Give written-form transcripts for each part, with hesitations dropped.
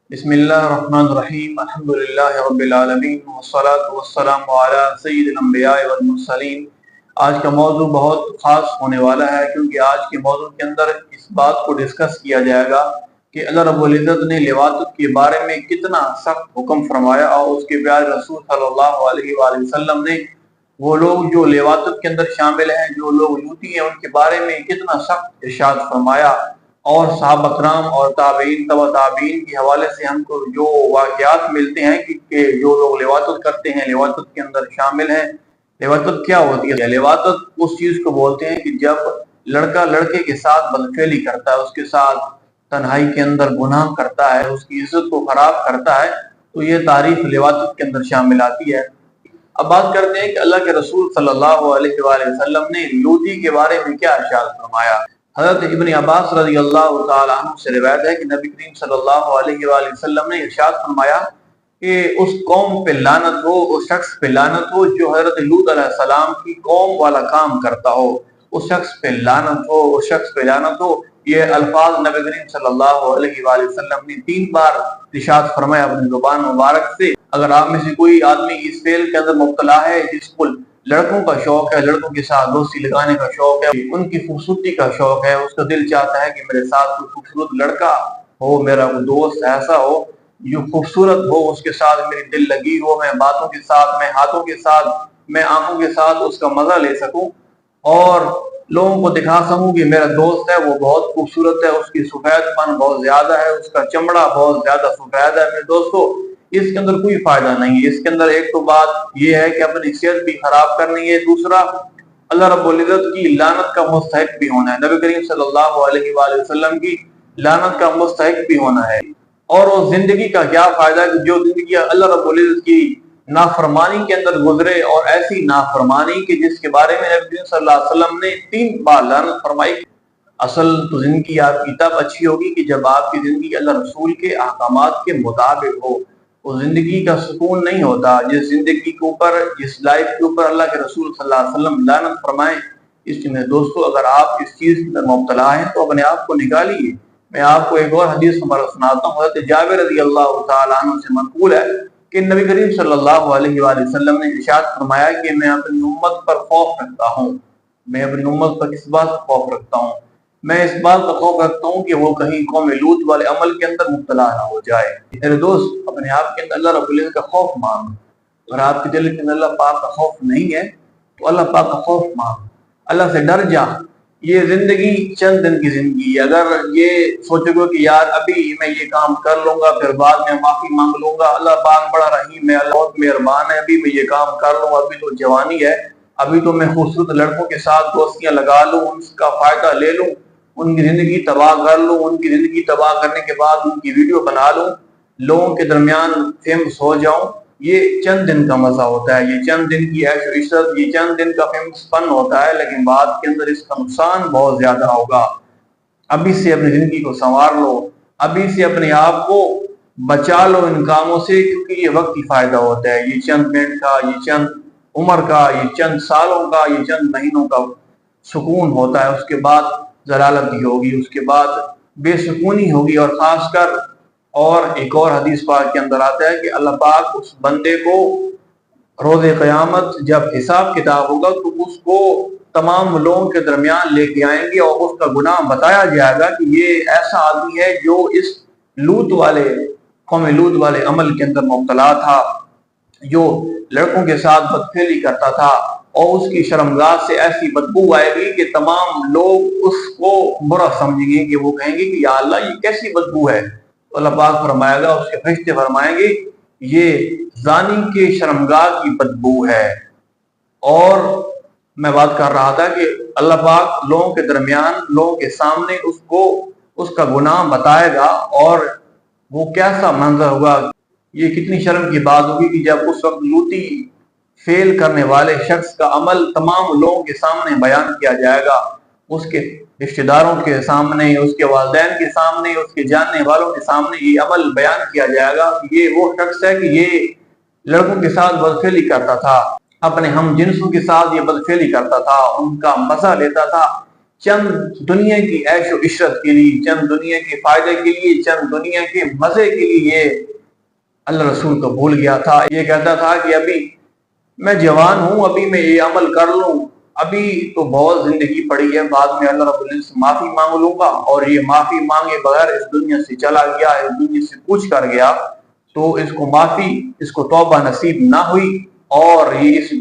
بسم اللہ الرحمن الرحیم الحمدللہ رب العالمین والصلاة والسلام علی سید الانبیاء والمرسلین۔ آج کا موضوع بہت خاص ہونے والا ہے، کیونکہ آج کے موضوع کے اندر اس بات کو ڈسکس کیا جائے گا کہ اللہ رب العزت نے لواطت کے بارے میں کتنا سخت حکم فرمایا، اور اس کے پیارے رسول صلی اللہ علیہ وآلہ وسلم نے وہ لوگ جو لواطت کے اندر شامل ہیں، جو لوگ لوٹی ہیں، ان کے بارے میں کتنا سخت ارشاد فرمایا۔ اور صحابہ کرام اور تابعین تبع تابعین کے حوالے سے ہم کو جو واقعات ملتے ہیں کہ جو لوگ لواطت کرتے ہیں، لواطت کے اندر شامل ہیں۔ لواطت کیا ہوتی ہے؟ لواطت اس چیز کو بولتے ہیں کہ جب لڑکا لڑکے کے ساتھ بدفعلی کرتا ہے، اس کے ساتھ تنہائی کے اندر گناہ کرتا ہے، اس کی عزت کو خراب کرتا ہے، تو یہ تعریف لواطت کے اندر شامل آتی ہے۔ اب بات کرتے ہیں کہ اللہ کے رسول صلی اللہ علیہ وآلہ وسلم نے لوطی کے بارے میں کیا ارشاد فرمایا۔ حضرت ابن عباس رضی اللہ تعالیٰ عنہ سے روایت ہے کہ نبی کریم صلی اللہ علیہ وآلہ وسلم نے ارشاد فرمایا کہ اس قوم پہ لعنت ہو، اس شخص پہ لعنت ہو جو حضرت لوط علیہ السلام کی قوم والا کام کرتا ہو، اس شخص پہ لعنت ہو، اس شخص پہ لعنت ہو۔ یہ الفاظ نبی کریم صلی اللہ علیہ وآلہ وسلم نے 3 بار ارشاد فرمایا اپنی زبان مبارک سے۔ اگر آپ میں سے کوئی آدمی اس فعل کے اندر مبتلا ہے، جس کو لڑکوں کا شوق ہے، لڑکوں کے ساتھ دوستی لگانے کا شوق ہے، ان کی خوبصورتی کا شوق ہے، اس کا دل چاہتا ہے کہ میرے ساتھ کوئی خوبصورت لڑکا ہو، میرا کوئی دوست ایسا ہو جو خوبصورت ہو، اس کے ساتھ میری دل لگی ہو، میں باتوں کے ساتھ، میں ہاتھوں کے ساتھ، میں آنکھوں کے ساتھ اس کا مزہ لے سکوں اور لوگوں کو دکھا سکوں کہ میرا دوست ہے، وہ بہت خوبصورت ہے، اس کی سفید پن بہت زیادہ ہے، اس کا چمڑا بہت زیادہ سفید ہے۔ میرے دوستو، اس کے اندر کوئی فائدہ نہیں ہے۔ اس کے اندر ایک تو بات یہ ہے کہ اپنی صحت بھی خراب کرنی ہے، دوسرا اللہ رب العزت کی لعنت کا مستحق بھی ہونا ہے، نبی کریم صلی اللہ علیہ وآلہ وسلم کی لعنت کا مستحق بھی ہونا ہے۔ اور اس زندگی کا کیا فائدہ ہے کہ جو زندگی اللہ رب العزت کی نافرمانی کے اندر گزرے، اور ایسی نافرمانی کہ جس کے بارے میں نبی کریم صلی اللہ علیہ وسلم نے 3 بار لعنت فرمائی۔ اصل تو زندگی آپ کی تب اچھی ہوگی کہ جب آپ کی زندگی اللہ رسول کے احکامات کے مطابق ہو۔ اس زندگی کا سکون نہیں ہوتا جس زندگی کے اوپر، جس لائف کے اوپر اللہ کے رسول صلی اللہ علیہ وسلم لعنت فرمائیں۔ اس میں دوستو، اگر آپ اس چیز کے اندر مبتلا ہیں تو اپنے آپ کو نکالیے۔ میں آپ کو ایک اور حدیث مبارک سناتا ہوں۔ حضرت جابر رضی اللہ تعالیٰ عنہ سے منقول ہے کہ نبی کریم صلی اللہ علیہ وآلہ وسلم نے ارشاد فرمایا کہ میں اپنی امت پر خوف رکھتا ہوں۔ میں اپنی امت پر کس بات پر خوف رکھتا ہوں؟ میں اس بات کا خوف رکھتا ہوں کہ وہ کہیں قوم لوط والے عمل کے اندر مبتلا نہ ہو جائے۔ میرے دوست، اپنے آپ کے اندر اللہ رب العزت کا خوف مانگ۔ اگر آپ کے دل کے اندر اللہ پاک کا خوف نہیں ہے تو اللہ پاک کا خوف مانگ، اللہ سے ڈر جا۔ یہ زندگی چند دن کی زندگی ہے۔ اگر یہ سوچو گے کہ یار ابھی میں یہ کام کر لوں گا، پھر بعد میں معافی مانگ لوں گا، اللہ پاک بڑا رحیم ہے، اللہ بہت مہربان ہے، ابھی میں یہ کام کر لوں، ابھی تو جوانی ہے، ابھی تو میں خوبصورت لڑکوں کے ساتھ دوستیاں لگا لوں، ان کا فائدہ لے لوں، ان کی زندگی تباہ کر لوں، ان کی زندگی تباہ کرنے کے بعد ان کی ویڈیو بنا لوں، لوگوں کے درمیان فیمس ہو جاؤں۔ یہ چند دن کا مزہ ہوتا ہے، یہ چند دن کی عیش و عشرت، یہ چند دن کا فیمس پن ہوتا ہے، لیکن بعد کے اندر اس کا نقصان بہت زیادہ ہوگا۔ ابھی سے اپنی زندگی کو سنوار لو، ابھی سے اپنے آپ کو بچا لو ان کاموں سے، کیونکہ یہ وقتی فائدہ ہوتا ہے۔ یہ چند منٹ کا، یہ چند عمر کا، یہ چند سالوں کا، یہ چند مہینوں کا سکون ہوتا ہے، اس کے بعد ضلالت ہی ہوگی، اس کے بعد بے سکونی ہوگی۔ اور خاص کر اور ایک اور حدیث پاک کے اندر آتا ہے کہ اللہ پاک اس بندے کو روز قیامت جب حساب کتاب ہوگا تو اس کو تمام لوگوں کے درمیان لے کے آئیں گے، اور اس کا گناہ بتایا جائے گا کہ یہ ایسا آدمی ہے جو اس قوم لوط والے عمل کے اندر مبتلا تھا، جو لڑکوں کے ساتھ بدفعلی کرتا تھا، اور اس کی شرمگاہ سے ایسی بدبو آئے گی کہ تمام لوگ اس کو برا سمجھیں گے، کہ وہ کہیں گے کہ یا اللہ یہ کیسی بدبو ہے۔ تو اللہ پاک فرمائے گا، اس کے فرشتے فرمائیں گے یہ زانی کے شرمگاہ کی بدبو ہے۔ اور میں بات کر رہا تھا کہ اللہ پاک لوگوں کے درمیان، لوگوں کے سامنے اس کو اس کا گناہ بتائے گا، اور وہ کیسا منظر ہوگا، یہ کتنی شرم کی بات ہوگی کہ جب اس وقت لوطی فیل کرنے والے شخص کا عمل تمام لوگوں کے سامنے بیان کیا جائے گا، اس کے رشتہ داروں کے سامنے، اس کے والدین کے سامنے، اس کے جاننے والوں کے سامنے یہ عمل بیان کیا جائے گا کہ یہ وہ شخص ہے کہ یہ لڑکوں کے ساتھ بدفعلی کرتا تھا، اپنے ہم جنسوں کے ساتھ یہ بدفعلی کرتا تھا، ان کا مزہ لیتا تھا، چند دنیا کی عیش و عشرت کے لیے، چند دنیا کے فائدے کے لیے، چند دنیا کے مزے کے لیے یہ اللہ رسول کو بھول گیا تھا۔ یہ کہتا تھا کہ ابھی میں جوان ہوں، ابھی میں یہ عمل کر لوں، ابھی تو بہت زندگی پڑی ہے، بعد میں اللہ رب العزت سے معافی مانگ لوں گا۔ اور یہ معافی مانگے بغیر اس دنیا سے چلا گیا، اس دنیا سے کچھ کر گیا، تو اس کو معافی، اس کو توبہ نصیب نہ ہوئی، اور یہ اس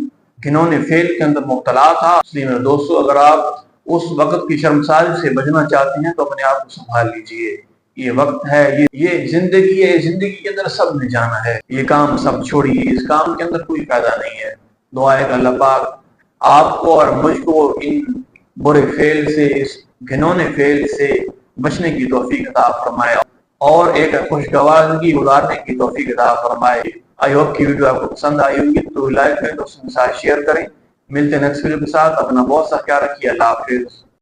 گھنونے فعل کے اندر مبتلا تھا۔ اس لیے میرے دوستو، اگر آپ اس وقت کی شرمساری سے بچنا چاہتے ہیں تو اپنے آپ کو سنبھال لیجئے۔ یہ وقت ہے، یہ زندگی ہے، زندگی کے اندر سب نے جانا ہے، یہ کام سب چھوڑیے، اس کام کے اندر کوئی فائدہ نہیں ہے۔ دعا ہے کہ اللہ پاک آپ کو اور مجھ کو ان برے فعل سے، اس گھنونے فعل سے بچنے کی توفیق عطا فرمائے، اور ایک خوشگوار زندگی گزارنے کی توفیق عطا فرمائے۔ آئی ہوپ کی ویڈیو آپ کو پسند آئی ہوگی تو لائک کریں، دوستوں کے ساتھ شیئر کریں۔ ملتے ہیں نیکسٹ ویڈیو کے ساتھ، اپنا بہت سا خیال رکھیے، اللہ حافظ۔